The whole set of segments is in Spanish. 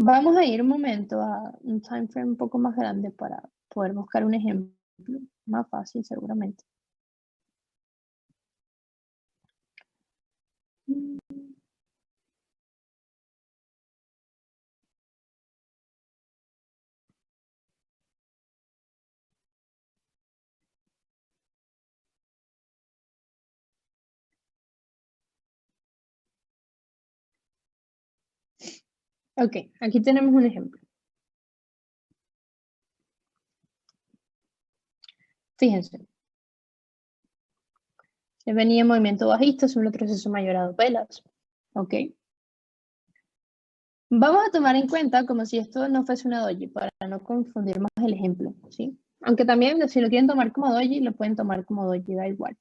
Vamos a ir un momento a un time frame un poco más grande para poder buscar un ejemplo más fácil seguramente. Ok, aquí tenemos un ejemplo. Fíjense, venía en movimiento bajista, es un retroceso mayor a 2 velas. Ok. Vamos a tomar en cuenta como si esto no fuese una doji, para no confundir más el ejemplo, ¿sí? Aunque también, si lo quieren tomar como doji, lo pueden tomar como doji, da igual.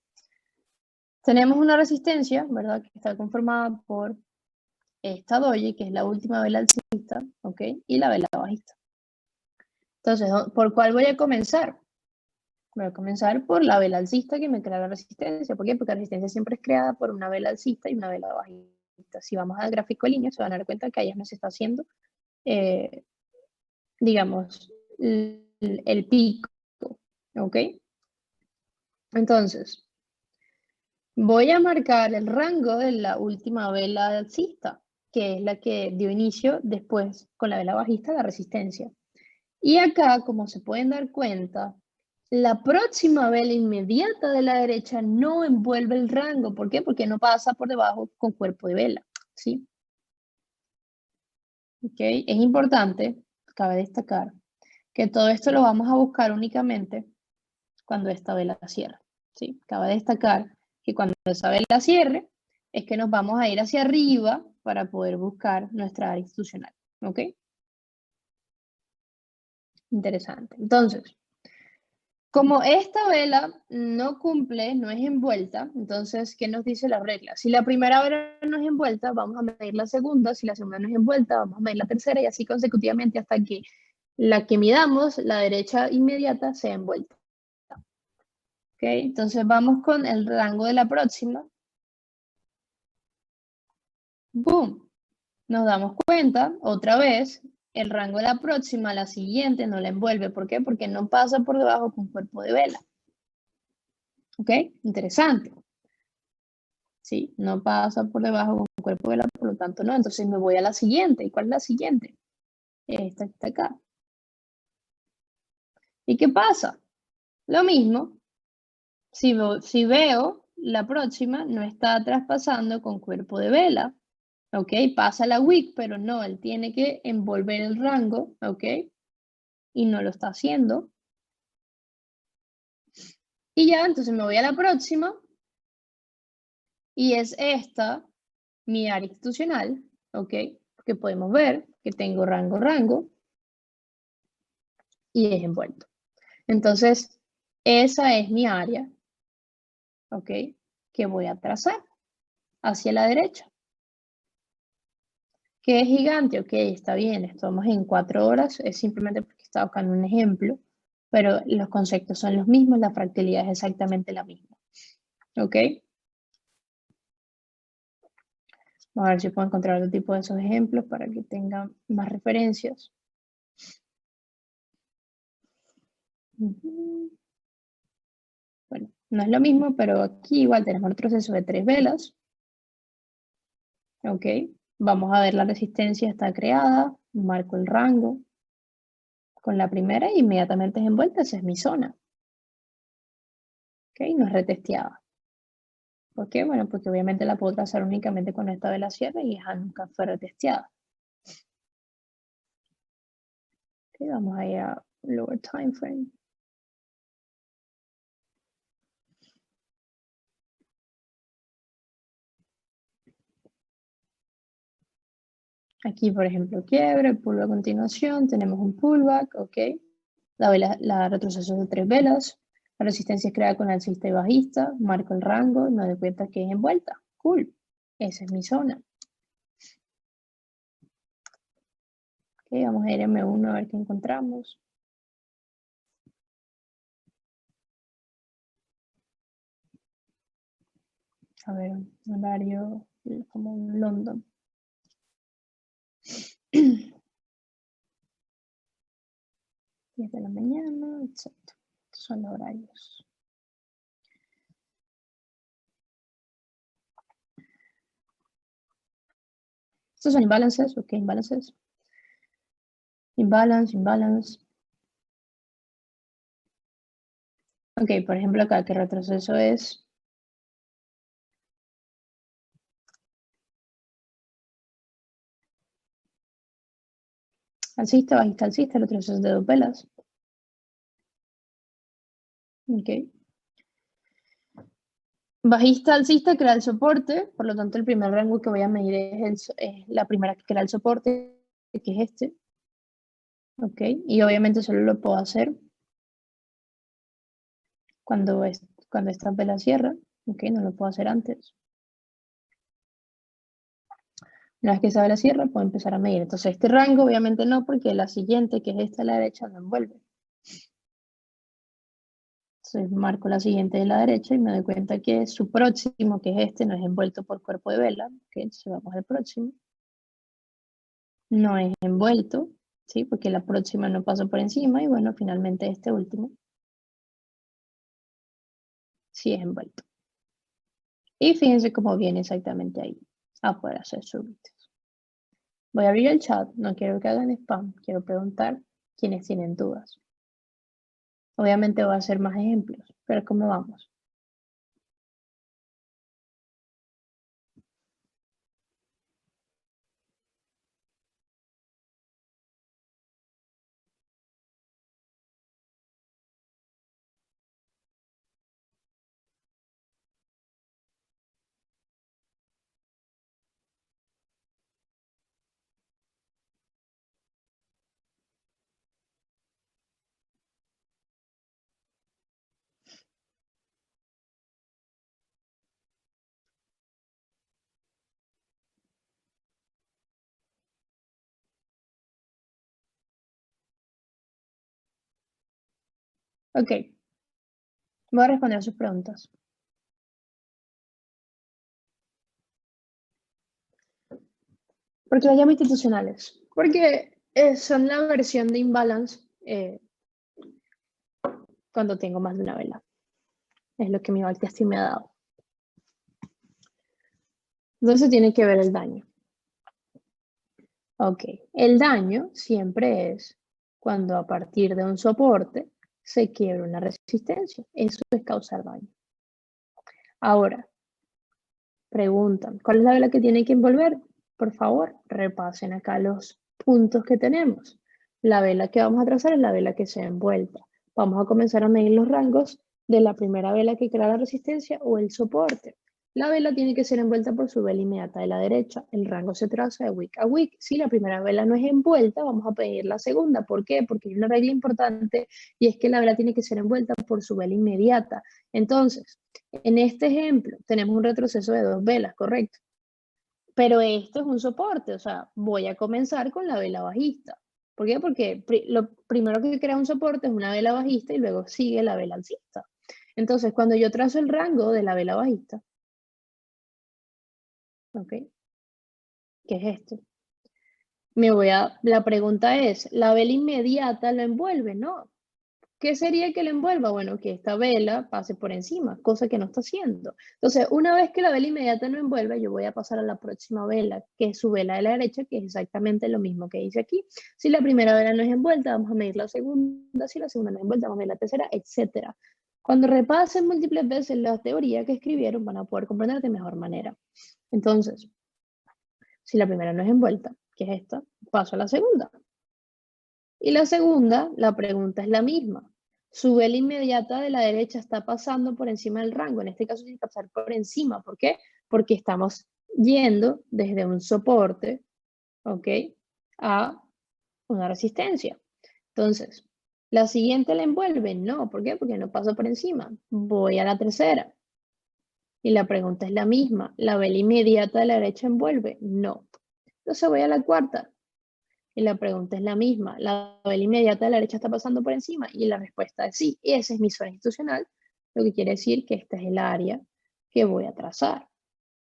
Tenemos una resistencia, ¿verdad? Que está conformada por esta doji, que es la última vela alcista, ¿ok? Y la vela bajista. Entonces, ¿por cuál voy a comenzar? Voy a comenzar por la vela alcista que me crea la resistencia. ¿Por qué? Porque la resistencia siempre es creada por una vela alcista y una vela bajista. Si vamos al gráfico de línea, se van a dar cuenta que ahí no se está haciendo, digamos, el pico, ¿ok? Entonces, voy a marcar el rango de la última vela alcista, que es la que dio inicio después con la vela bajista, la resistencia. Y acá, como se pueden dar cuenta, la próxima vela inmediata de la derecha no envuelve el rango. ¿Por qué? Porque no pasa por debajo con cuerpo de vela, ¿sí? ¿Ok? Es importante, cabe destacar, que todo esto lo vamos a buscar únicamente cuando esta vela cierra, ¿sí? Cabe destacar que cuando esa vela cierre, es que nos vamos a ir hacia arriba para poder buscar nuestra área institucional, ¿ok? Interesante. Entonces, como esta vela no cumple, no es envuelta, entonces, ¿qué nos dice la regla? Si la primera vela no es envuelta, vamos a medir la segunda, si la segunda no es envuelta, vamos a medir la tercera y así consecutivamente hasta que la que midamos, la derecha inmediata, sea envuelta. ¿Ok? Entonces vamos con el rango de la próxima. ¡Boom! Nos damos cuenta, otra vez, el rango de la próxima, la siguiente, no la envuelve. ¿Por qué? Porque no pasa por debajo con cuerpo de vela. ¿Ok? Interesante. Sí, no pasa por debajo con cuerpo de vela, por lo tanto no. Entonces me voy a la siguiente. ¿Y cuál es la siguiente? Esta que está acá. ¿Y qué pasa? Lo mismo. Si veo la próxima, no está traspasando con cuerpo de vela. ¿Ok? Pasa la wick, pero no, él tiene que envolver el rango, ¿ok? Y no lo está haciendo. Y ya, entonces me voy a la próxima. Y es esta mi área institucional, ¿ok? Que podemos ver que tengo rango y es envuelto. Entonces, esa es mi área, ¿ok? Que voy a trazar hacia la derecha. ¿Qué es gigante? Ok, está bien, estamos en 4 horas, es simplemente porque estaba buscando un ejemplo, pero los conceptos son los mismos, la fractalidad es exactamente la misma, ¿ok? Vamos a ver si puedo encontrar otro tipo de esos ejemplos para que tengan más referencias. Bueno, no es lo mismo, pero aquí igual tenemos el proceso de 3 velas, ¿ok? Vamos a ver la resistencia está creada, marco el rango con la primera e inmediatamente es envuelta, esa es mi zona, ¿ok? No es retesteada. ¿Por qué? Bueno, porque obviamente la puedo trazar únicamente con esta vela cierre y esa nunca fue retesteada. Ok, vamos a ir a lower time frame. Aquí, por ejemplo, quiebre, pullback a continuación, tenemos un pullback, ok. La retroceso de 3 velas, la resistencia es creada con alcista y bajista, marco el rango, me doy cuenta que es envuelta. Cool, esa es mi zona. Ok, vamos a ir a M1 a ver qué encontramos. A ver, un horario como en London. 10 de la mañana, etc. Son los horarios. Estos son imbalances, ok, imbalances. Imbalance, imbalance. Ok, por ejemplo acá, ¿qué retroceso es? Alcista, bajista, alcista, el retroceso de 2 velas. Ok. Bajista, alcista crea el soporte, por lo tanto el primer rango que voy a medir es la primera que crea el soporte, que es este. Ok, y obviamente solo lo puedo hacer cuando esta vela cierra. Ok, no lo puedo hacer antes. Una vez que esa vela cierra, puedo empezar a medir. Entonces este rango obviamente no, porque la siguiente, que es esta a la derecha, no envuelve. Entonces marco la siguiente de la derecha y me doy cuenta que su próximo, que es este, no es envuelto por cuerpo de vela. Ok, entonces vamos al próximo. No es envuelto, ¿sí? Porque la próxima no pasó por encima y bueno, finalmente este último sí es envuelto. Y fíjense cómo viene exactamente ahí, a poder hacer súbitos. Voy a abrir el chat, no quiero que hagan spam, quiero preguntar quiénes tienen dudas. Obviamente voy a hacer más ejemplos, pero ¿cómo vamos? Ok, voy a responder a sus preguntas. ¿Por qué las llamo institucionales? Porque son la versión de imbalance cuando tengo más de una vela. Es lo que mi backtesting me ha dado. Entonces tiene que ver el daño. Ok, el daño siempre es cuando a partir de un soporte se quiebra una resistencia. Eso es causar daño. Ahora, preguntan, ¿cuál es la vela que tiene que envolver? Por favor, repasen acá los puntos que tenemos. La vela que vamos a trazar es la vela que se envuelta. Vamos a comenzar a medir los rangos de la primera vela que crea la resistencia o el soporte. La vela tiene que ser envuelta por su vela inmediata de la derecha. El rango se traza de wick a wick. Si la primera vela no es envuelta, vamos a pedir la segunda. ¿Por qué? Porque hay una regla importante y es que la vela tiene que ser envuelta por su vela inmediata. Entonces, en este ejemplo, tenemos un retroceso de 2 velas, correcto. Pero esto es un soporte, o sea, voy a comenzar con la vela bajista. ¿Por qué? Porque lo primero que crea un soporte es una vela bajista y luego sigue la vela alcista. Entonces, cuando yo trazo el rango de la vela bajista, ¿ok? ¿Qué es esto? La pregunta es, ¿la vela inmediata lo envuelve? No. ¿Qué sería que lo envuelva? Bueno, que esta vela pase por encima, cosa que no está haciendo. Entonces, una vez que la vela inmediata no envuelve, yo voy a pasar a la próxima vela, que es su vela de la derecha, que es exactamente lo mismo que dice aquí. Si la primera vela no es envuelta, vamos a medir la segunda. Si la segunda no es envuelta, vamos a medir la tercera, etc. Cuando repasen múltiples veces la teoría que escribieron, van a poder comprender de mejor manera. Entonces, si la primera no es envuelta, que es esta, paso a la segunda. Y la segunda, la pregunta es la misma. Su vela inmediata de la derecha está pasando por encima del rango. En este caso tiene que pasar por encima. ¿Por qué? Porque estamos yendo desde un soporte, ¿ok? A una resistencia. Entonces, ¿la siguiente la envuelve? No. ¿Por qué? Porque no pasa por encima. Voy a la tercera. Y la pregunta es la misma. ¿La vela inmediata de la derecha envuelve? No. Entonces voy a la cuarta. Y la pregunta es la misma. ¿La vela inmediata de la derecha está pasando por encima? Y la respuesta es sí. Y esa es mi zona institucional, lo que quiere decir que esta es el área que voy a trazar.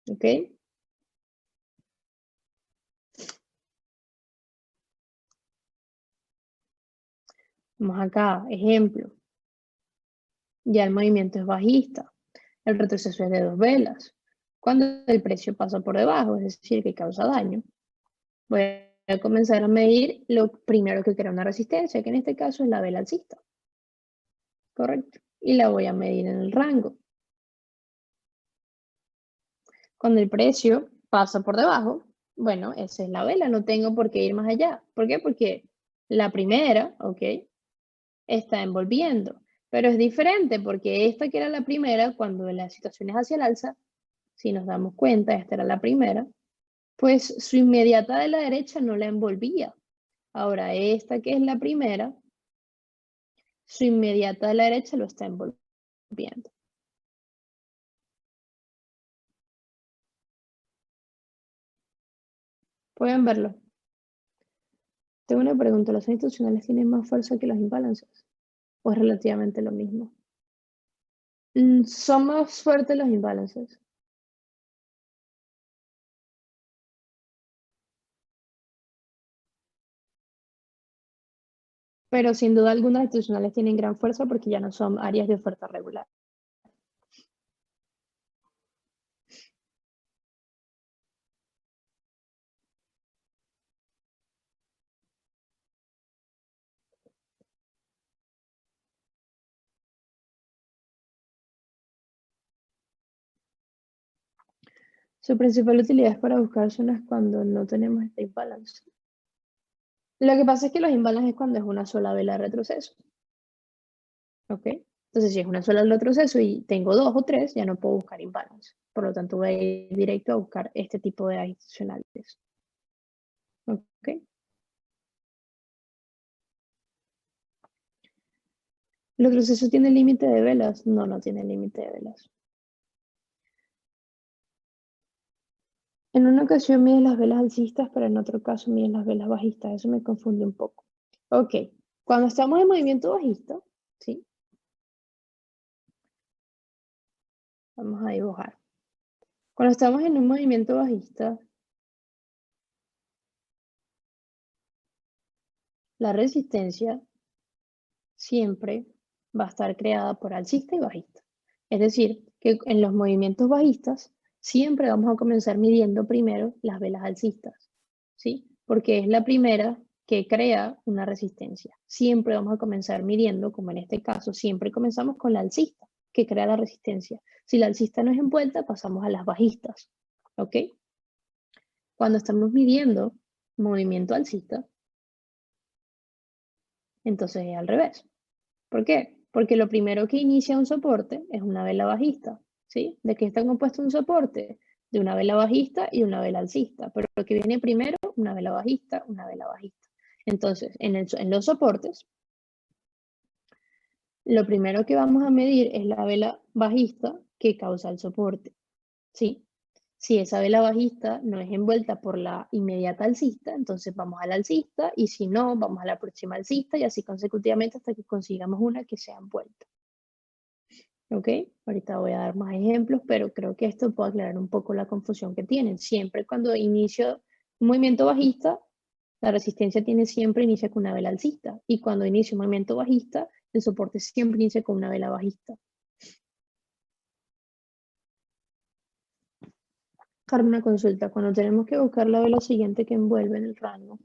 ¿Ok? Vamos acá, ejemplo. Ya el movimiento es bajista. El retroceso es de 2 velas. Cuando el precio pasa por debajo, es decir, que causa daño, voy a comenzar a medir lo primero que crea una resistencia, que en este caso es la vela alcista. Correcto. Y la voy a medir en el rango. Cuando el precio pasa por debajo, bueno, esa es la vela, no tengo por qué ir más allá. ¿Por qué? Porque la primera, ¿ok? Está envolviendo. Pero es diferente porque esta que era la primera, cuando la situación es hacia el alza, si nos damos cuenta, esta era la primera, pues su inmediata de la derecha no la envolvía. Ahora esta que es la primera, su inmediata de la derecha lo está envolviendo. Pueden verlo. Tengo una pregunta, ¿los institucionales tienen más fuerza que los imbalances? ¿O es relativamente lo mismo? Son más fuertes los imbalances. Pero sin duda algunas institucionales tienen gran fuerza porque ya no son áreas de oferta regular. Su principal utilidad es para buscar zonas cuando no tenemos este imbalance. Lo que pasa es que los imbalances es cuando es una sola vela de retroceso. ¿Ok? Entonces, si es una sola de retroceso y tengo 2 o 3, ya no puedo buscar imbalance. Por lo tanto, voy a ir directo a buscar este tipo de adicionales. ¿Ok? ¿El retroceso tiene límite de velas? No, no tiene límite de velas. En una ocasión miden las velas alcistas, pero en otro caso miden las velas bajistas. Eso me confunde un poco. Ok, cuando estamos en movimiento bajista, ¿sí? Vamos a dibujar. Cuando estamos en un movimiento bajista, la resistencia siempre va a estar creada por alcista y bajista. Es decir, que en los movimientos bajistas siempre vamos a comenzar midiendo primero las velas alcistas, ¿sí? Porque es la primera que crea una resistencia. Siempre vamos a comenzar midiendo, como en este caso, siempre comenzamos con la alcista, que crea la resistencia. Si la alcista no es envuelta, pasamos a las bajistas, ¿ok? Cuando estamos midiendo movimiento alcista, entonces es al revés. ¿Por qué? Porque lo primero que inicia un soporte es una vela bajista, ¿sí? ¿De qué está compuesto un soporte? De una vela bajista y una vela alcista, pero lo que viene primero, una vela bajista, una vela bajista. Entonces, en los soportes, lo primero que vamos a medir es la vela bajista que causa el soporte, ¿sí? Si esa vela bajista no es envuelta por la inmediata alcista, entonces vamos a la alcista, y si no, vamos a la próxima alcista, y así consecutivamente hasta que consigamos una que sea envuelta. ¿Ok? Ahorita voy a dar más ejemplos, pero creo que esto puede aclarar un poco la confusión que tienen. Siempre cuando inicio un movimiento bajista, la resistencia siempre inicia con una vela alcista, y cuando inicio un movimiento bajista, el soporte siempre inicia con una vela bajista. Para una consulta, cuando tenemos que buscar la vela siguiente que envuelve en el rango,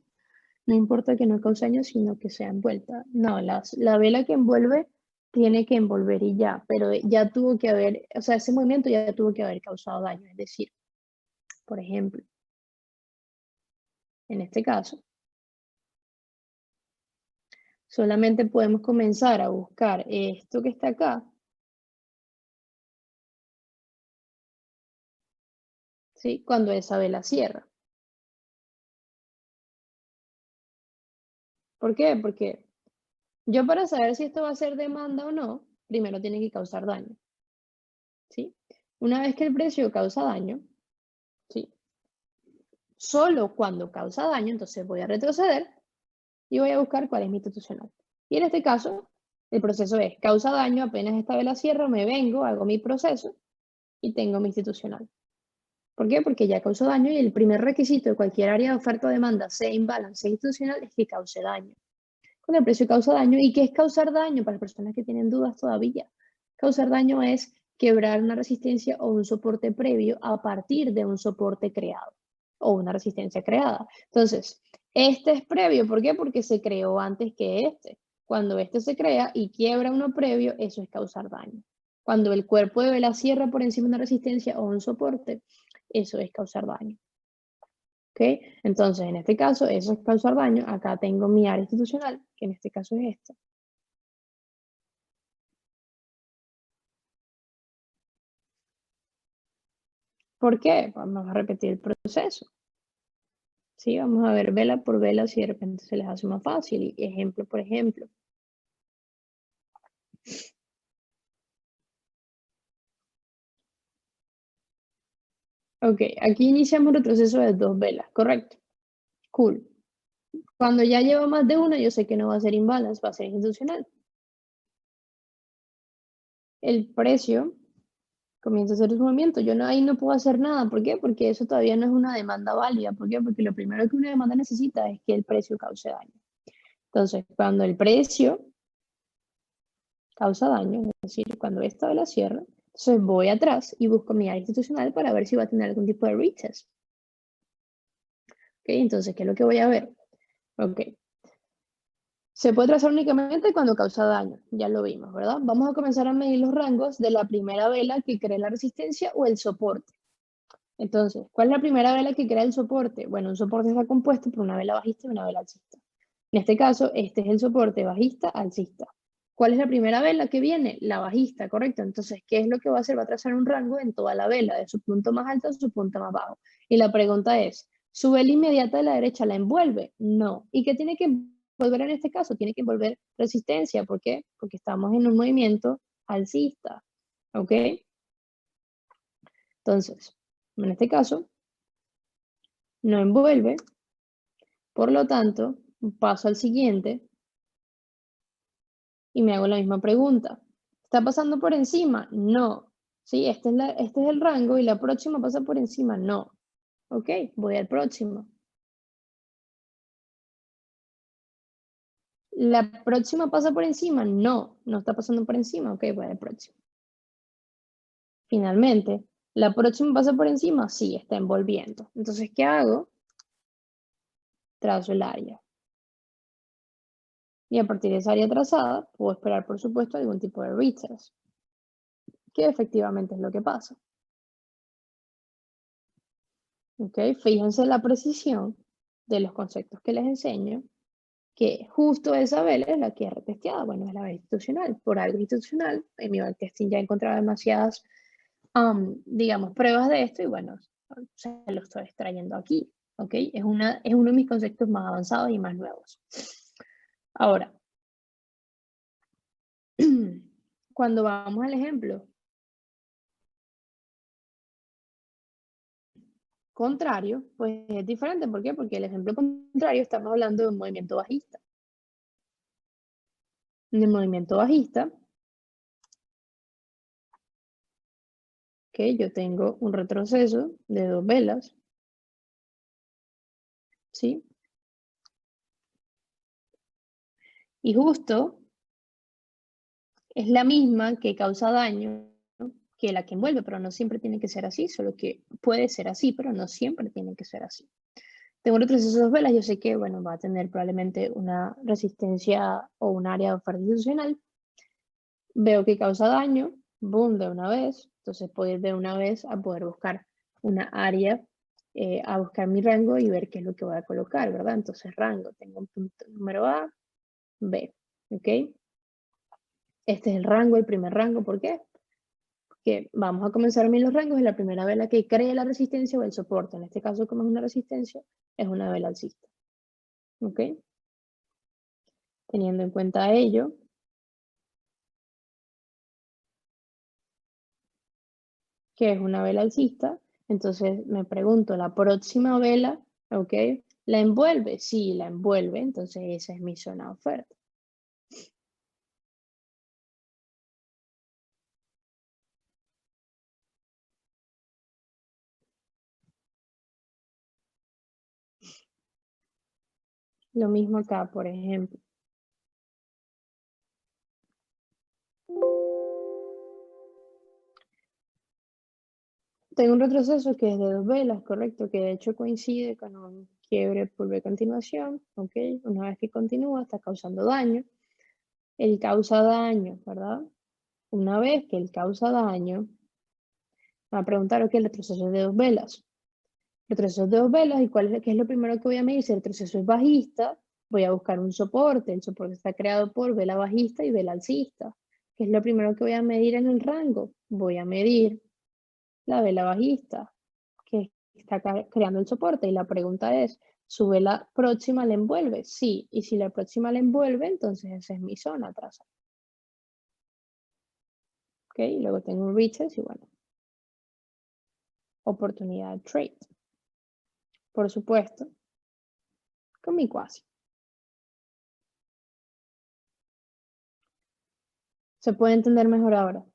no importa que no cause daño, sino que sea envuelta. No, la vela que envuelve tiene que envolver y ya, pero ya tuvo que haber, o sea, ese movimiento ya tuvo que haber causado daño. Es decir, por ejemplo, en este caso, solamente podemos comenzar a buscar esto que está acá, ¿sí? Cuando esa vela cierra. ¿Por qué? Porque yo, para saber si esto va a ser demanda o no, primero tiene que causar daño, ¿sí? Una vez que el precio causa daño, ¿sí? Solo cuando causa daño, entonces voy a retroceder y voy a buscar cuál es mi institucional. Y en este caso, el proceso es causa daño, apenas esta vela cierra, me vengo, hago mi proceso y tengo mi institucional. ¿Por qué? Porque ya causó daño, y el primer requisito de cualquier área de oferta o demanda, sea imbalance, sea institucional, es que cause daño. con el precio causa daño. ¿Y qué es causar daño? Para las personas que tienen dudas todavía. Causar daño es quebrar una resistencia o un soporte previo a partir de un soporte creado o una resistencia creada. Entonces, este es previo. ¿Por qué? Porque se creó antes que este. Cuando este se crea y quiebra uno previo, eso es causar daño. Cuando el cuerpo de vela cierra por encima de una resistencia o un soporte, eso es causar daño. ¿Ok? Entonces, en este caso, eso es causar daño. Acá tengo mi área institucional, que en este caso es esta. ¿Por qué? Vamos a repetir el proceso. ¿Sí? Vamos a ver vela por vela si de repente se les hace más fácil. Y ejemplo por ejemplo. Ok, aquí iniciamos el retroceso de 2 velas, ¿correcto? Cool. Cuando ya llevo más de una, yo sé que no va a ser imbalance, va a ser institucional. El precio comienza a hacer su movimiento. Yo no, ahí no puedo hacer nada. ¿Por qué? Porque eso todavía no es una demanda válida. ¿Por qué? Porque lo primero que una demanda necesita es que el precio cause daño. Entonces, cuando el precio causa daño, es decir, cuando esta vela cierra, entonces voy atrás y busco mi área institucional para ver si va a tener algún tipo de retest. ¿Ok? Entonces, ¿qué es lo que voy a ver? Ok. Se puede trazar únicamente cuando causa daño, ya lo vimos, ¿verdad? Vamos a comenzar a medir los rangos de la primera vela que crea la resistencia o el soporte. Entonces, ¿cuál es la primera vela que crea el soporte? Bueno, un soporte está compuesto por una vela bajista y una vela alcista. En este caso, este es el soporte bajista-alcista. ¿Cuál es la primera vela que viene? La bajista, ¿correcto? Entonces, ¿qué es lo que va a hacer? Va a trazar un rango en toda la vela, de su punto más alto a su punto más bajo. Y la pregunta es, ¿su vela inmediata de la derecha la envuelve? No. ¿Y qué tiene que envolver en este caso? Tiene que envolver resistencia. ¿Por qué? Porque estamos en un movimiento alcista. ¿Ok? Entonces, en este caso, no envuelve. Por lo tanto, paso al siguiente y me hago la misma pregunta. ¿Está pasando por encima? No. ¿Sí? Este es el rango y la próxima pasa por encima. No. Ok, voy al próximo. ¿La próxima pasa por encima? No, no está pasando por encima. Ok, voy al próximo. Finalmente, ¿la próxima pasa por encima? Sí, está envolviendo. Entonces, ¿qué hago? Trazo el área. Y a partir de esa área trazada, puedo esperar, por supuesto, algún tipo de retest, que efectivamente es lo que pasa. ¿Ok? Fíjense la precisión de los conceptos que les enseño, que justo esa vela es la que es retesteada. Bueno, es la vela institucional. Por algo institucional, en mi backtesting ya he encontrado demasiadas, digamos, pruebas de esto y bueno, se lo estoy extrayendo aquí. ¿Ok? Es uno de mis conceptos más avanzados y más nuevos. Ahora, cuando vamos al ejemplo contrario, pues es diferente. ¿Por qué? Porque el ejemplo contrario estamos hablando de un movimiento bajista. En el movimiento bajista, que yo tengo un retroceso de 2 velas, ¿sí? Y justo es la misma que causa daño, ¿no?, que la que envuelve, pero no siempre tiene que ser así, solo que puede ser así, pero no siempre tiene que ser así. Tengo un retroceso de 2 velas, yo sé que, bueno, va a tener probablemente una resistencia o un área de oferta institucional. Veo que causa daño, boom, de una vez. Entonces puedo ir de una vez a poder buscar una área, a buscar mi rango y ver qué es lo que voy a colocar, ¿verdad? Entonces rango, tengo un punto número A, B, ¿ok? Este es el rango, el primer rango, ¿por qué? Porque vamos a comenzar a medir los rangos y la primera vela que cree la resistencia o el soporte. En este caso, como es una resistencia, es una vela alcista, ¿ok? Teniendo en cuenta ello, que es una vela alcista, entonces me pregunto, ¿la próxima vela, ok, la envuelve? Sí, la envuelve, entonces esa es mi zona de oferta. Lo mismo acá, por ejemplo. tengo un retroceso que es de 2 velas, correcto, que de hecho coincide con un quiebre por B continuación, ok, una vez que continúa está causando daño. Él causa daño, ¿verdad? Una vez que él causa daño, me va a preguntar, ok, el retroceso es de 2 velas. Retroceso de 2 velas, ¿y qué es lo primero que voy a medir? Si el retroceso es bajista, voy a buscar un soporte. El soporte está creado por vela bajista y vela alcista. ¿Qué es lo primero que voy a medir en el rango? Voy a medir la vela bajista, que está creando el soporte. Y la pregunta es, ¿su vela próxima la envuelve? Sí. Y si la próxima la envuelve, entonces esa es mi zona atrás. ¿Ok? Y luego tengo un retest y bueno, oportunidad de trade. Por supuesto, con mi cuasi. ¿Se puede entender mejor ahora?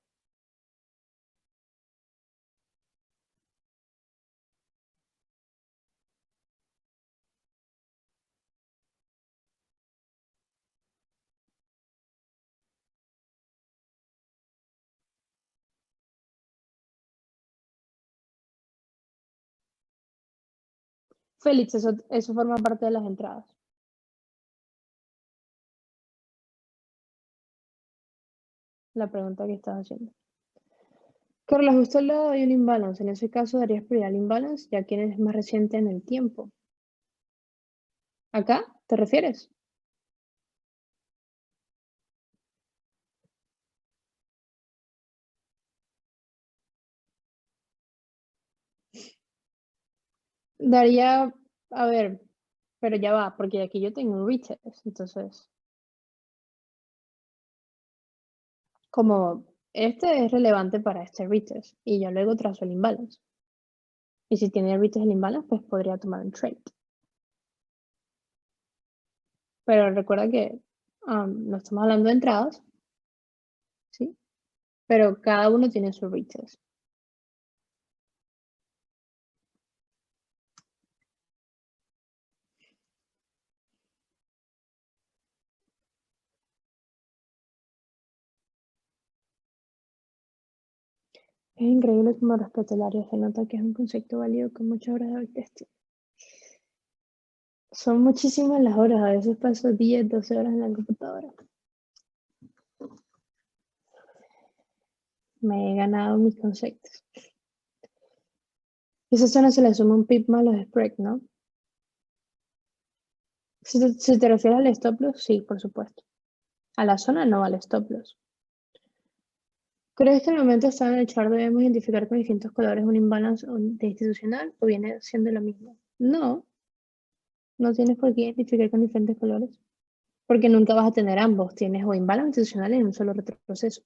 Félix, eso forma parte de las entradas. La pregunta que estás haciendo. Carla, justo al lado hay un imbalance. En ese caso darías prioridad al imbalance, ya que es más reciente en el tiempo. ¿Acá? ¿Te refieres? Daría, a ver, pero ya va, porque aquí yo tengo un retest. Entonces, como este es relevante para este retest, y yo luego trazo el imbalance. Y si tiene el retest el imbalance, pues podría tomar un trade. Pero recuerda que no estamos hablando de entradas, ¿sí? Pero cada uno tiene su retest. Es increíble cómo respeta el área. Se nota que es un concepto válido con muchas horas de backtesting. Son muchísimas las horas, a veces paso 10, 12 horas en la computadora. Me he ganado mis conceptos. Esa zona se le suma un pip más los spread, ¿no? Si te refieres al stop loss, sí, por supuesto. A la zona no, al stop loss. ¿Crees que en el momento de estar en el chart debemos identificar con distintos colores un imbalance de institucional o viene siendo lo mismo? No, no tienes por qué identificar con diferentes colores. Porque nunca vas a tener ambos. Tienes o imbalance institucional en un solo retroceso.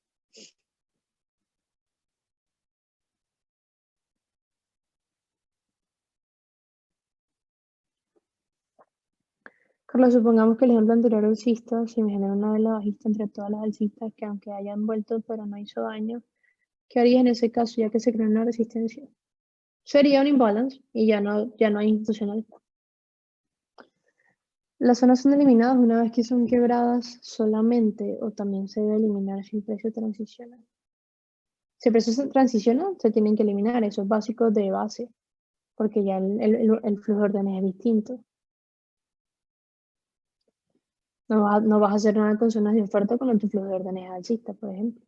Carlos, supongamos que el ejemplo anterior alcista, si me genera una vela bajista entre todas las alcistas que aunque hayan vuelto pero no hizo daño, ¿qué harías en ese caso ya que se creó una resistencia? Sería un imbalance y ya no hay institucional. Las zonas son eliminadas una vez que son quebradas solamente o también se debe eliminar si el precio transiciona. Si el precio se transiciona, se tienen que eliminar esos básicos de base porque ya el flujo de órdenes es distinto. No vas a hacer nada con zonas de oferta cuando tu flujo de órdenes es alcista, por ejemplo.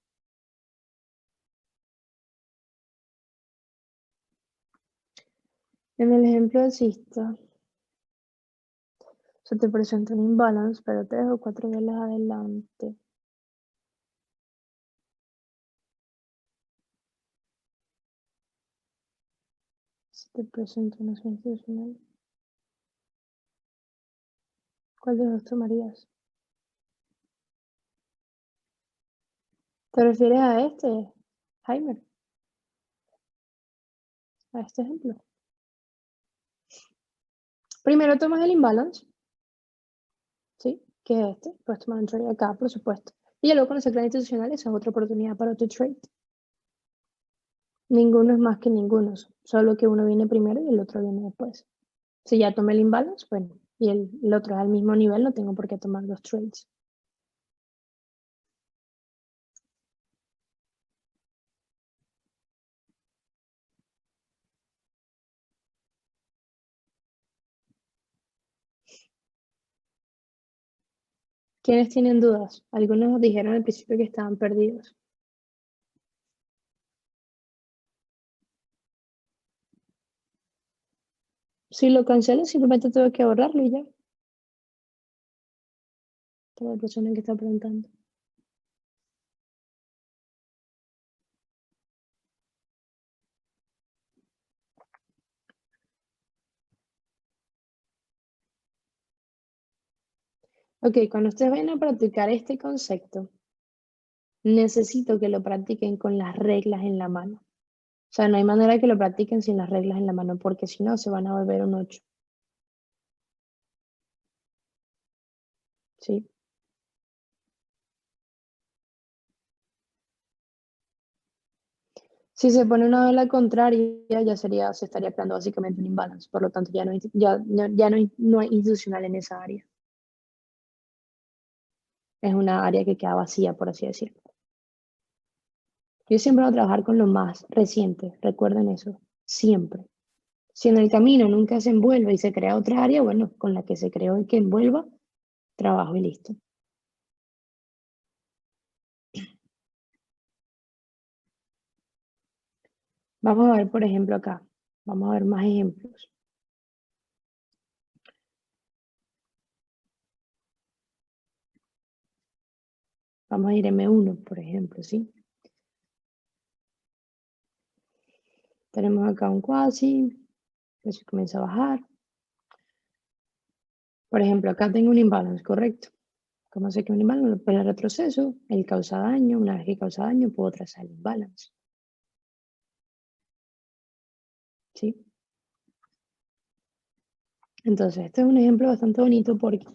En el ejemplo alcista, se te presenta un imbalance, pero 3 o 4 velas adelante. Se te presenta una zona institucional. ¿Cuál de los tomarías? ¿Te refieres a este, Jaime? A este ejemplo. Primero tomas el imbalance, ¿sí? Que es este. Puedes tomar un trade acá, por supuesto. Y luego con ese plan institucional, esa es otra oportunidad para tu trade. Ninguno es más que ninguno, solo que uno viene primero y el otro viene después. Si ya tomé el imbalance, bueno, y el otro es al mismo nivel, no tengo por qué tomar los trades. ¿Quiénes tienen dudas? Algunos nos dijeron al principio que estaban perdidos. Si lo cancelo, simplemente tengo que borrarlo y ya. Para la persona que está preguntando. Ok, cuando ustedes vayan a practicar este concepto, necesito que lo practiquen con las reglas en la mano. O sea, no hay manera que lo practiquen sin las reglas en la mano, porque si no, se van a volver un 8. ¿Sí? Si se pone una vela contraria, se estaría creando básicamente un imbalance. Por lo tanto, ya no hay institucional en esa área. Es una área que queda vacía, por así decirlo. Yo siempre voy a trabajar con lo más reciente, recuerden eso, siempre. Si en el camino nunca se envuelve y se crea otra área, bueno, con la que se creó y que envuelva, trabajo y listo. Vamos a ver, por ejemplo, acá. Vamos a ver más ejemplos. Vamos a ir M1, por ejemplo, ¿sí? Tenemos acá un quasi, eso comienza a bajar. Por ejemplo, acá tengo un imbalance, ¿correcto? ¿Cómo sé que un imbalance? Pues el retroceso, él causa daño. Una vez que causa daño, puedo trazar el imbalance. ¿Sí? Entonces, este es un ejemplo bastante bonito porque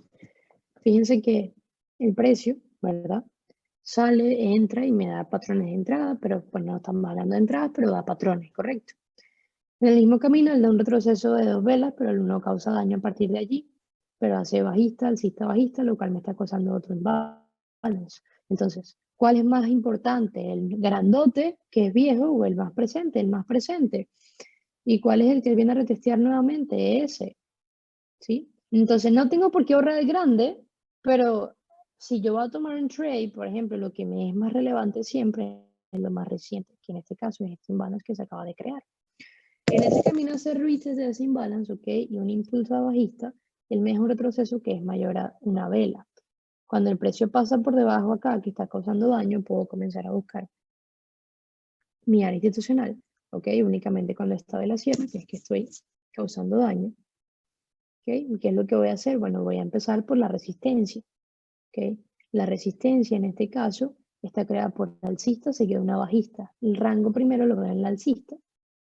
fíjense que el precio, ¿verdad? Sale, entra y me da patrones de entrada, pero pues no estamos hablando de entradas, pero da patrones, ¿correcto? En el mismo camino, él da un retroceso de 2 velas, pero el no causa daño a partir de allí, pero hace bajista, alcista, bajista, lo cual me está causando otro imbalance. Entonces, ¿cuál es más importante? ¿El grandote, que es viejo, o el más presente? El más presente. ¿Y cuál es el que viene a retestear nuevamente? Ese, ¿sí? Entonces, no tengo por qué ahorrar el grande, pero si yo voy a tomar un trade, por ejemplo, lo que me es más relevante siempre es lo más reciente, que en este caso es este imbalance que se acaba de crear. En ese camino a hacer retest de ese imbalance, ¿ok? Y un impulso a bajista, el mejor retroceso que es mayor a una vela. Cuando el precio pasa por debajo acá, que está causando daño, puedo comenzar a buscar mi área institucional, ¿ok? Únicamente cuando esta vela cierra, que es que estoy causando daño, ¿ok? ¿Y qué es lo que voy a hacer? Bueno, voy a empezar por la resistencia, ¿ok? La resistencia en este caso está creada por el alcista seguido de una bajista. El rango primero lo veo en la alcista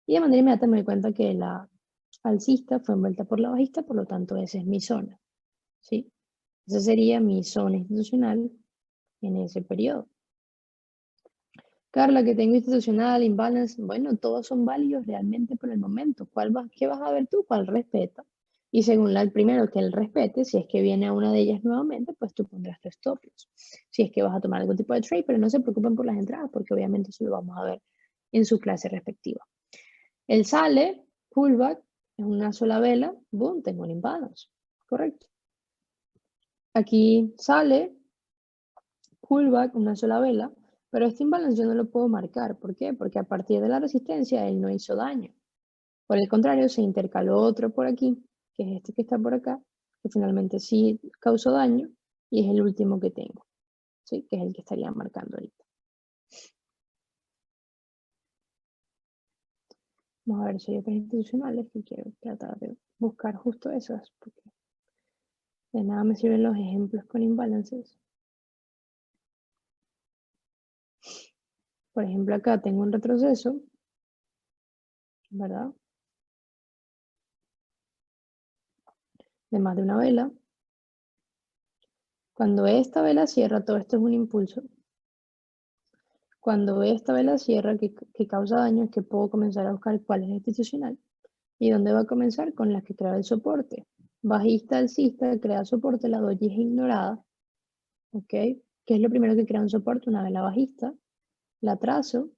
y de manera inmediata me doy cuenta que la alcista fue envuelta por la bajista, por lo tanto esa es mi zona, ¿sí? Esa sería mi zona institucional en ese periodo. Carla, que tengo institucional, imbalance, bueno, todos son válidos realmente por el momento. ¿Qué vas a ver tú? ¿Cuál respeta? Y según el primero que él respete, si es que viene a una de ellas nuevamente, pues tú pondrás tu stop loss. Si es que vas a tomar algún tipo de trade, pero no se preocupen por las entradas, porque obviamente eso lo vamos a ver en su clase respectiva. Él sale, pullback, es una sola vela, boom, tengo un imbalance, correcto. Aquí sale, pullback, una sola vela, pero este imbalance yo no lo puedo marcar. ¿Por qué? Porque a partir de la resistencia él no hizo daño. Por el contrario, se intercaló otro por aquí, que es este que está por acá, que finalmente sí causó daño y es el último que tengo, ¿sí? Que es el que estaría marcando ahorita. Vamos a ver si hay otras institucionales que quiero tratar de buscar justo esas, porque de nada me sirven los ejemplos con imbalances. Por ejemplo, acá tengo un retroceso, ¿verdad? De más de una vela. Cuando esta vela cierra, todo esto es un impulso. Cuando esta vela cierra, que causa daño, es que puedo comenzar a buscar cuál es la institucional. ¿Y dónde va a comenzar? Con las que crea el soporte. Bajista, alcista, crea soporte, la doji es ignorada. ¿Ok? ¿Qué es lo primero que crea un soporte? Una vela bajista. La trazo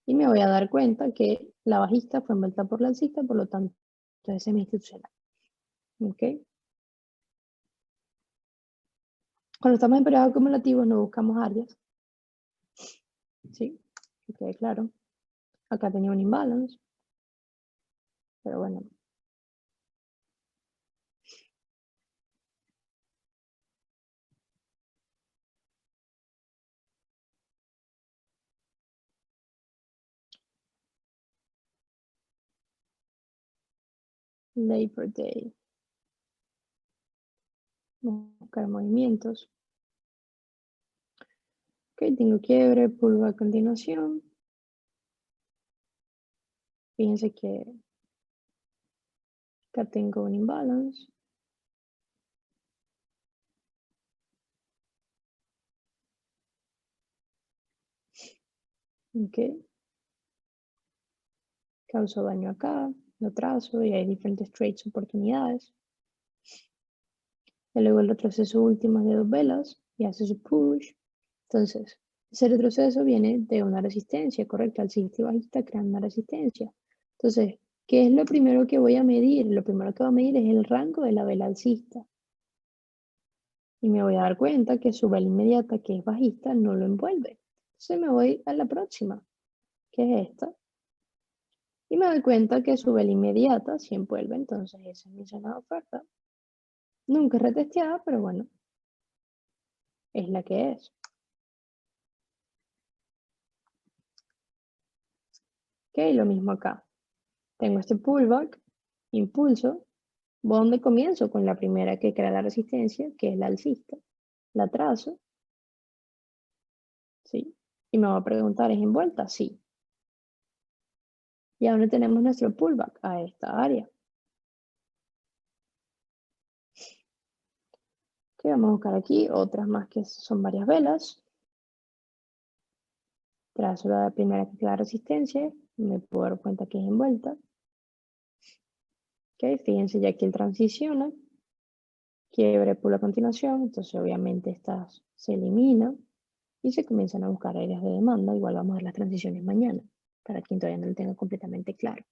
y me voy a dar cuenta que la bajista fue envuelta por la alcista, por lo tanto, esa es mi institucional. ¿Ok? Cuando estamos en periodos acumulativos no buscamos áreas. Sí, que quede claro. Acá tenía un imbalance. Pero bueno. Labor Day. Vamos a buscar movimientos. Ok, tengo quiebre, pullback a continuación. Fíjense que acá tengo un imbalance. Ok. Causó daño acá, lo trazo y hay diferentes trades oportunidades. Y luego el retroceso último es de 2 velas y hace su push. Entonces, ese retroceso viene de una resistencia, correcto, alcista y bajista creando una resistencia. Entonces, ¿qué es lo primero que voy a medir? Lo primero que voy a medir es el rango de la vela alcista. Y me voy a dar cuenta que su vela inmediata, que es bajista, no lo envuelve. Entonces me voy a la próxima, que es esta. Y me doy cuenta que su vela inmediata sí envuelve, entonces esa es mi zona de oferta. Nunca es retesteada, pero bueno, es la que es. Ok, lo mismo acá. Tengo este pullback, impulso, ¿dónde comienzo? Con la primera que crea la resistencia, que es la alcista. La trazo, ¿sí? Y me va a preguntar, ¿es envuelta? Sí. Y ahora tenemos nuestro pullback a esta área. Ok, vamos a buscar aquí otras más que son varias velas. Trazo la primera que crea resistencia, me puedo dar cuenta que es envuelta. Ok, fíjense ya que él transiciona, quiebre por la continuación, entonces obviamente esta se elimina y se comienzan a buscar áreas de demanda. Igual vamos a ver las transiciones mañana, para quien todavía no lo tenga completamente claro.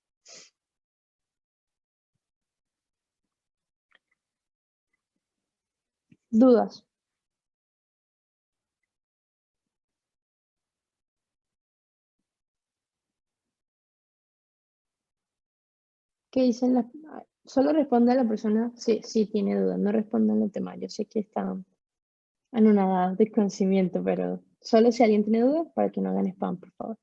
¿Dudas? ¿Qué dicen las... Solo responde a la persona si tiene dudas, no respondan los demás. Yo sé que están en una edad de conocimiento, pero solo si alguien tiene dudas para que no hagan spam, por favor.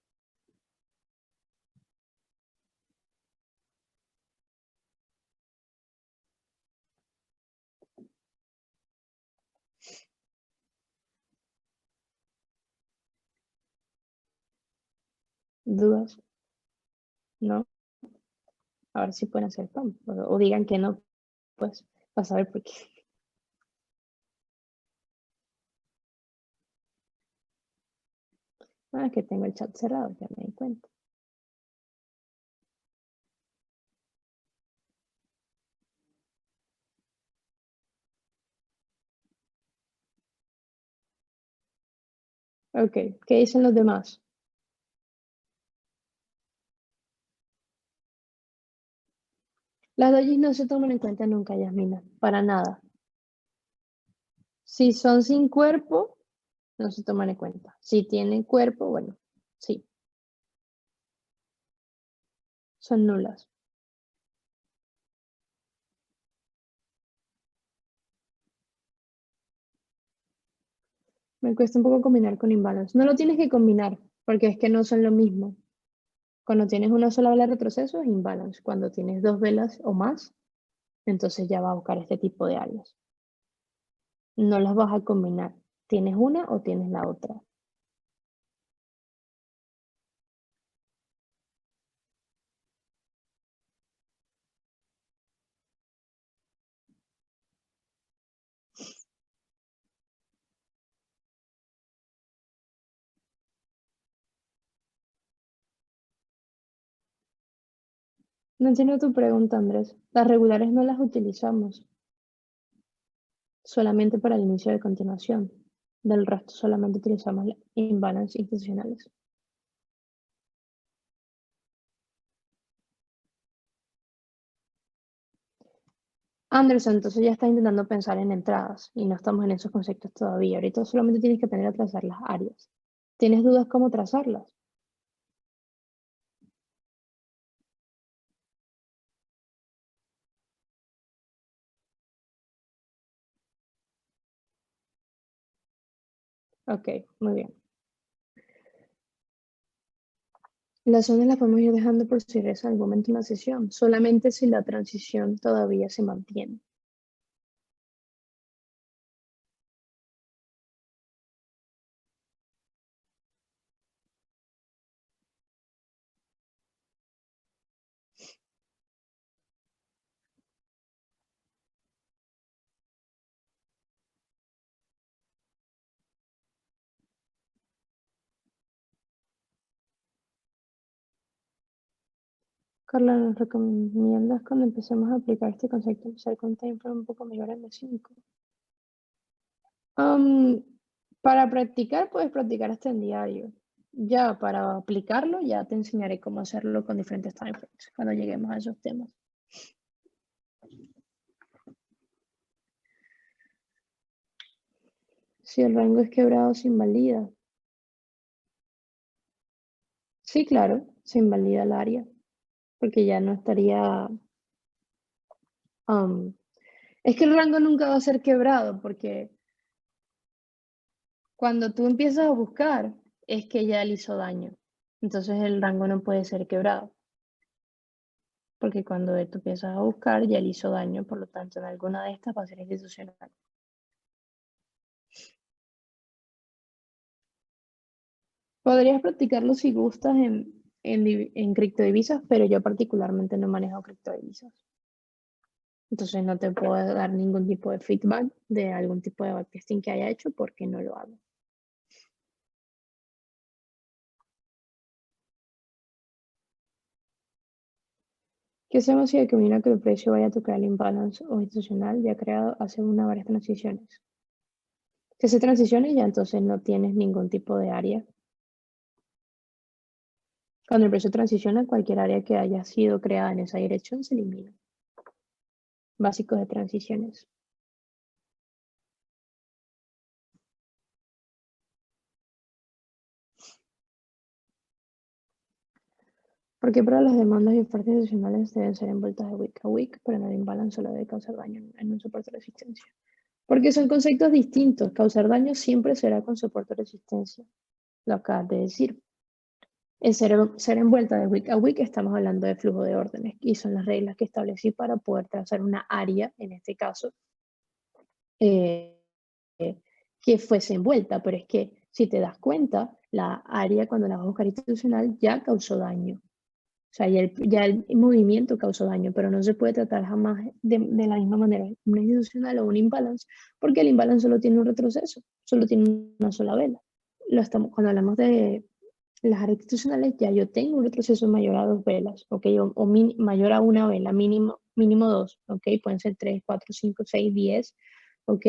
¿Dudas? ¿No? Ahora sí pueden hacer spam. O digan que no, pues, para saber por qué. Ah, que tengo el chat cerrado, ya me di cuenta. Ok, ¿qué dicen los demás? Las dojis no se toman en cuenta nunca, Yasmina, para nada. Si son sin cuerpo, no se toman en cuenta. Si tienen cuerpo, bueno, sí, son nulas. Me cuesta un poco combinar con imbalance. No lo tienes que combinar, porque es que no son lo mismo. Cuando tienes una sola vela de retroceso es imbalance. Cuando tienes dos velas o más, entonces ya va a buscar este tipo de áreas. No las vas a combinar. Tienes una o tienes la otra. No entiendo tu pregunta, Andrés. Las regulares no las utilizamos solamente para el inicio de continuación. Del resto solamente utilizamos las imbalance institucionales. Anderson, entonces ya estás intentando pensar en entradas y no estamos en esos conceptos todavía. Ahorita solamente tienes que aprender a trazar las áreas. ¿Tienes dudas cómo trazarlas? Ok, muy bien. Las zonas las podemos ir dejando por si reza en algún momento en la sesión, solamente si la transición todavía se mantiene. Carla, ¿nos recomiendas cuando empecemos a aplicar este concepto empezar con timeframe un poco mayor a M5? Am, para practicar, puedes practicar hasta en diario. Ya para aplicarlo, ya te enseñaré cómo hacerlo con diferentes timeframes cuando lleguemos a esos temas. Si el rango es quebrado, se invalida. Sí, claro, se invalida el área, porque ya no estaría... es que el rango nunca va a ser quebrado, porque cuando tú empiezas a buscar, es que ya le hizo daño. Entonces el rango no puede ser quebrado, porque cuando tú empiezas a buscar, ya le hizo daño, por lo tanto, en alguna de estas va a ser institucional. Podrías practicarlo si gustas en criptodivisas, pero yo particularmente no manejo criptodivisas. Entonces no te puedo dar ningún tipo de feedback de algún tipo de backtesting que haya hecho porque no lo hago. ¿Qué hacemos si determina que el precio vaya a tocar el imbalance o institucional ya creado hace varias transiciones? Si hace transiciones ya entonces no tienes ningún tipo de área. Cuando el precio transiciona, cualquier área que haya sido creada en esa dirección se elimina. Básicos de transiciones. Porque para las demandas y ofertas adicionales deben ser envueltas de week a week, pero en el imbalance solo debe causar daño en un soporte de resistencia. Porque son conceptos distintos. Causar daño siempre será con soporte de resistencia. Lo acabas de decir. En ser envuelta de week a week estamos hablando de flujo de órdenes y son las reglas que establecí para poder trazar una área, en este caso, eh, que fuese envuelta. Pero es que si te das cuenta, la área cuando la vas a buscar institucional ya causó daño. O sea, ya el movimiento causó daño, pero no se puede tratar jamás de la misma manera una institucional o un imbalance, porque el imbalance solo tiene un retroceso, solo tiene una sola vela. Cuando hablamos de las áreas institucionales, ya yo tengo un retroceso mayor a dos velas, ¿ok? Mayor a una vela, mínimo dos, ¿ok? Pueden ser tres, cuatro, cinco, seis, 10, ¿ok?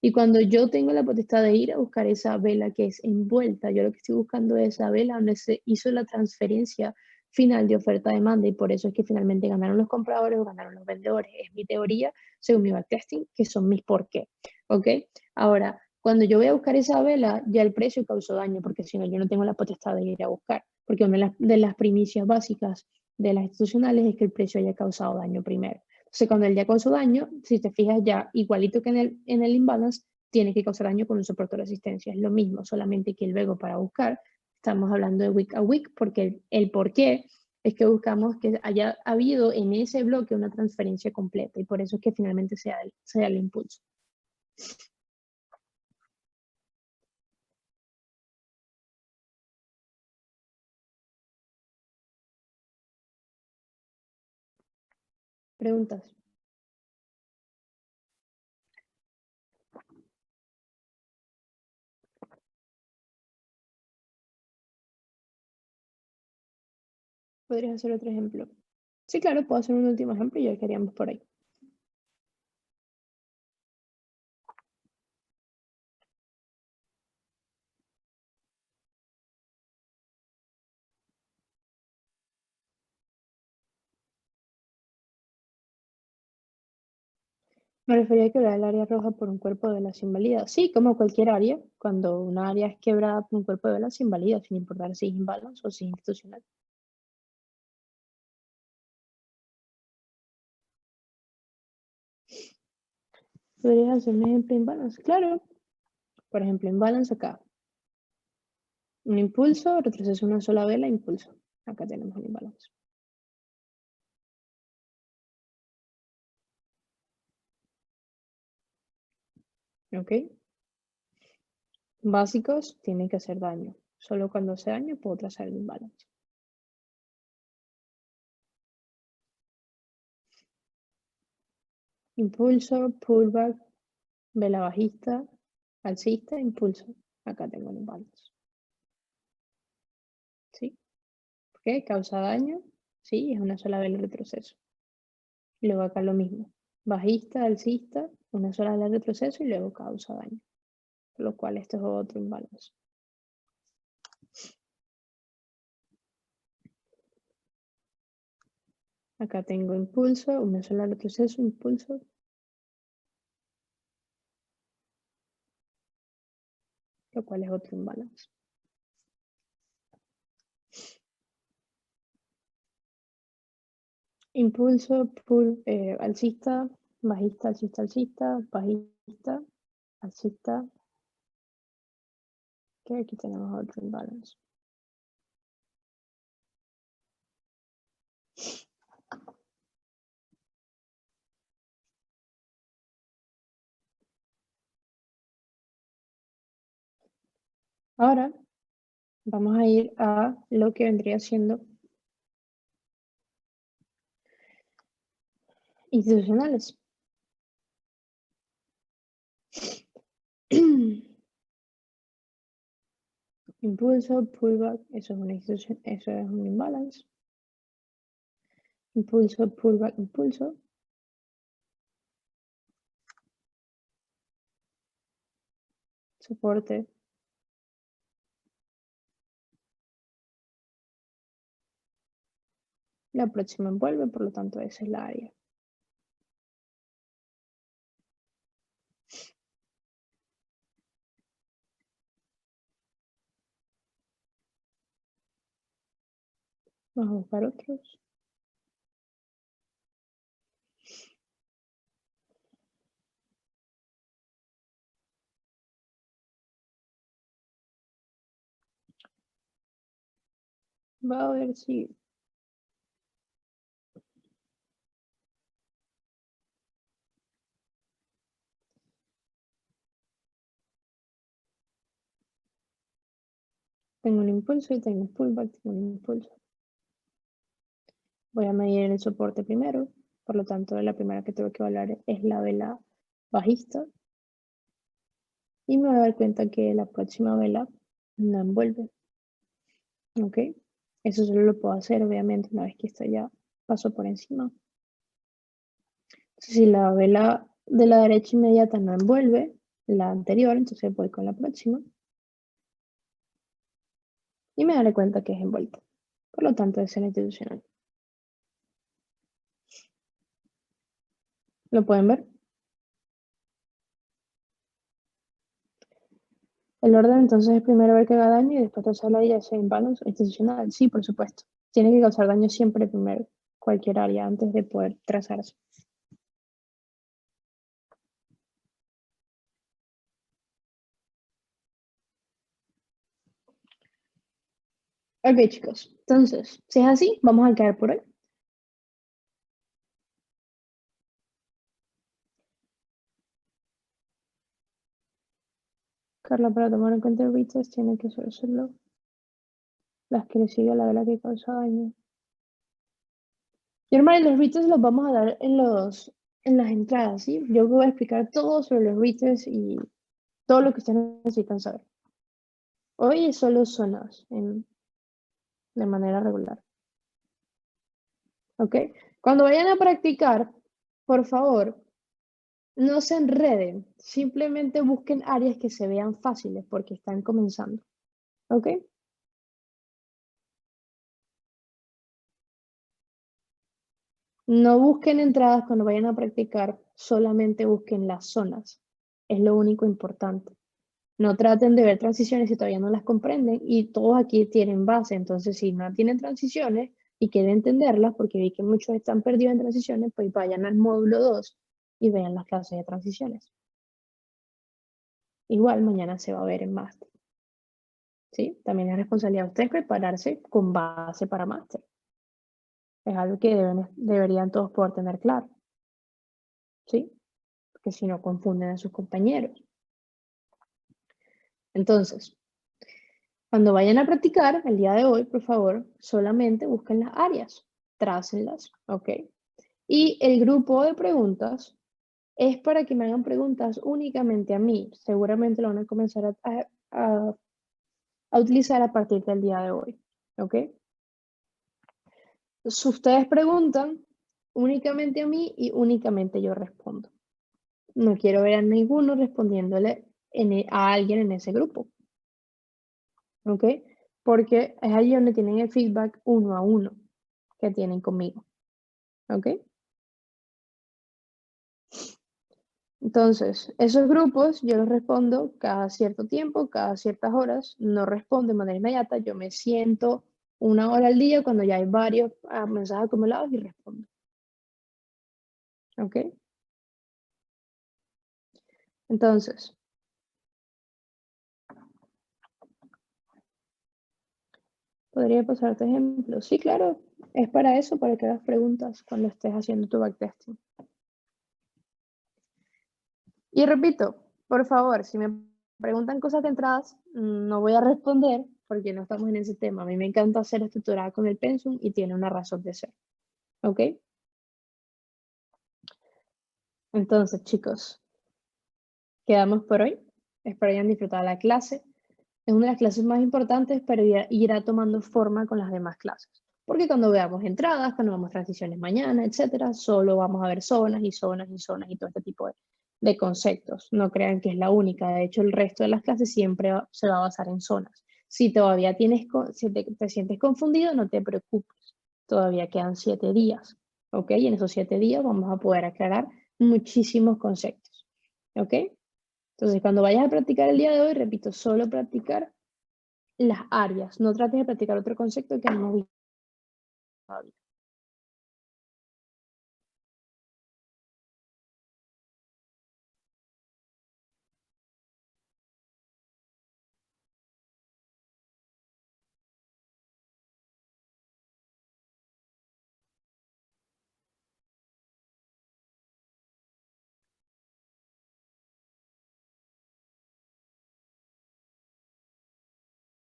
Y cuando yo tengo la potestad de ir a buscar esa vela que es envuelta, yo lo que estoy buscando es esa vela donde se hizo la transferencia final de oferta-demanda y por eso es que finalmente ganaron los compradores o ganaron los vendedores. Es mi teoría, según mi backtesting, que son mis por qué, ¿ok? Ahora, cuando yo voy a buscar esa vela, ya el precio causó daño, porque si no, yo no tengo la potestad de ir a buscar, porque una de las primicias básicas de las institucionales es que el precio haya causado daño primero. Entonces, cuando él ya causó daño, si te fijas ya, igualito que en el imbalance, tiene que causar daño con un soporte de resistencia. Es lo mismo, solamente que luego para buscar, estamos hablando de week a week, porque el por qué es que buscamos que haya habido en ese bloque una transferencia completa y por eso es que finalmente sea el impulso. Preguntas. ¿Podrías hacer otro ejemplo? Sí, claro, puedo hacer un último ejemplo y ya queríamos por ahí. Me refería a quebrar el área roja por un cuerpo de vela se invalida. Sí, como cualquier área, cuando una área es quebrada por un cuerpo de vela se invalida, sin importar si es imbalance o si es institucional. ¿Podrías hacer un ejemplo de imbalance? Claro. Por ejemplo, imbalance acá. Un impulso, retroceso una sola vela, impulso. Acá tenemos un imbalance. ¿Ok? Básicos tienen que hacer daño. Solo cuando hace daño puedo trazar el imbalance. Impulso, pullback, vela bajista, alcista, impulso. Acá tengo el imbalance. ¿Sí? ¿Qué? ¿Causa daño? Sí, es una sola vela de retroceso. Y luego acá lo mismo. Bajista, alcista, una sola vela de retroceso y luego causa daño. Por lo cual esto es otro imbalance. Acá tengo impulso, una sola retroceso, impulso. Lo cual es otro imbalance. Impulso, alcista, bajista, alcista, alcista, bajista, alcista. Que aquí tenemos otro imbalance. Ahora vamos a ir a lo que vendría siendo institucionales. Impulso, pullback, eso es una institución, eso es un imbalance. Impulso, pullback, impulso. Soporte. La próxima envuelve, por lo tanto esa es la área. Vamos a buscar otros. Va a ver si... Tengo un impulso y tengo un pullback, tengo un impulso. Voy a medir el soporte primero, por lo tanto la primera que tengo que evaluar es la vela bajista. Y me voy a dar cuenta que la próxima vela no envuelve. ¿Ok? Eso solo lo puedo hacer, obviamente, una vez que esta ya pasó por encima. Entonces, si la vela de la derecha inmediata no envuelve la anterior, entonces voy con la próxima. Y me daré cuenta que es envuelta. Por lo tanto, es el institucional. ¿Lo pueden ver? El orden entonces es primero ver que haga daño y después trazar la ya sea imbalance o institucional. Sí, por supuesto. Tiene que causar daño siempre primero, cualquier área, antes de poder trazarse. Ok, chicos. Entonces, si es así, vamos a quedar por hoy. Carla, para tomar en cuenta el retest, tiene que solo las que le sigue la vela que causa daño. Y hermano, los retests los vamos a dar en las entradas, ¿sí? Yo voy a explicar todo sobre los retests y todo lo que ustedes necesitan saber. Hoy es solo zonas de manera regular. ¿Ok? Cuando vayan a practicar, por favor, no se enreden. Simplemente busquen áreas que se vean fáciles porque están comenzando. ¿Ok? No busquen entradas cuando vayan a practicar, solamente busquen las zonas. Es lo único importante. No traten de ver transiciones si todavía no las comprenden y todos aquí tienen base. Entonces, si no tienen transiciones y quieren entenderlas, porque vi que muchos están perdidos en transiciones, pues vayan al módulo 2 y vean las clases de transiciones. Igual mañana se va a ver en máster. ¿Sí? También es responsabilidad de ustedes prepararse con base para máster. Es algo que deberían todos poder tener claro. ¿Sí? Porque si no confunden a sus compañeros. Entonces, cuando vayan a practicar el día de hoy, por favor, solamente busquen las áreas, trácenlas, ¿ok? Y el grupo de preguntas es para que me hagan preguntas únicamente a mí. Seguramente lo van a comenzar a utilizar a partir del día de hoy, ¿ok? Si ustedes preguntan únicamente a mí y únicamente yo respondo. No quiero ver a ninguno respondiéndole a alguien en ese grupo, ¿ok? Porque es ahí donde tienen el feedback uno a uno que tienen conmigo, ¿ok? Entonces, esos grupos yo los respondo cada cierto tiempo, cada ciertas horas, no respondo de manera inmediata, yo me siento 1 hora al día cuando ya hay varios mensajes acumulados y respondo, ¿ok? Entonces, podría pasarte ejemplos. Sí, claro, es para eso, para que hagas preguntas cuando estés haciendo tu backtesting. Y repito, por favor, si me preguntan cosas de entradas, no voy a responder porque no estamos en ese tema. A mí me encanta hacer estructurada con el pensum y tiene una razón de ser. ¿Ok? Entonces, chicos, quedamos por hoy. Espero hayan disfrutado la clase. Es una de las clases más importantes, pero irá tomando forma con las demás clases. Porque cuando veamos entradas, cuando veamos transiciones mañana, etcétera, solo vamos a ver zonas y zonas y zonas y todo este tipo de conceptos. No crean que es la única. De hecho, el resto de las clases siempre se va a basar en zonas. Si todavía si te sientes confundido, no te preocupes. Todavía quedan 7 días. ¿Ok? Y en esos 7 días vamos a poder aclarar muchísimos conceptos. ¿Ok? Entonces, cuando vayas a practicar el día de hoy, repito, solo practicar las áreas. No trates de practicar otro concepto que no hemos visto todavía.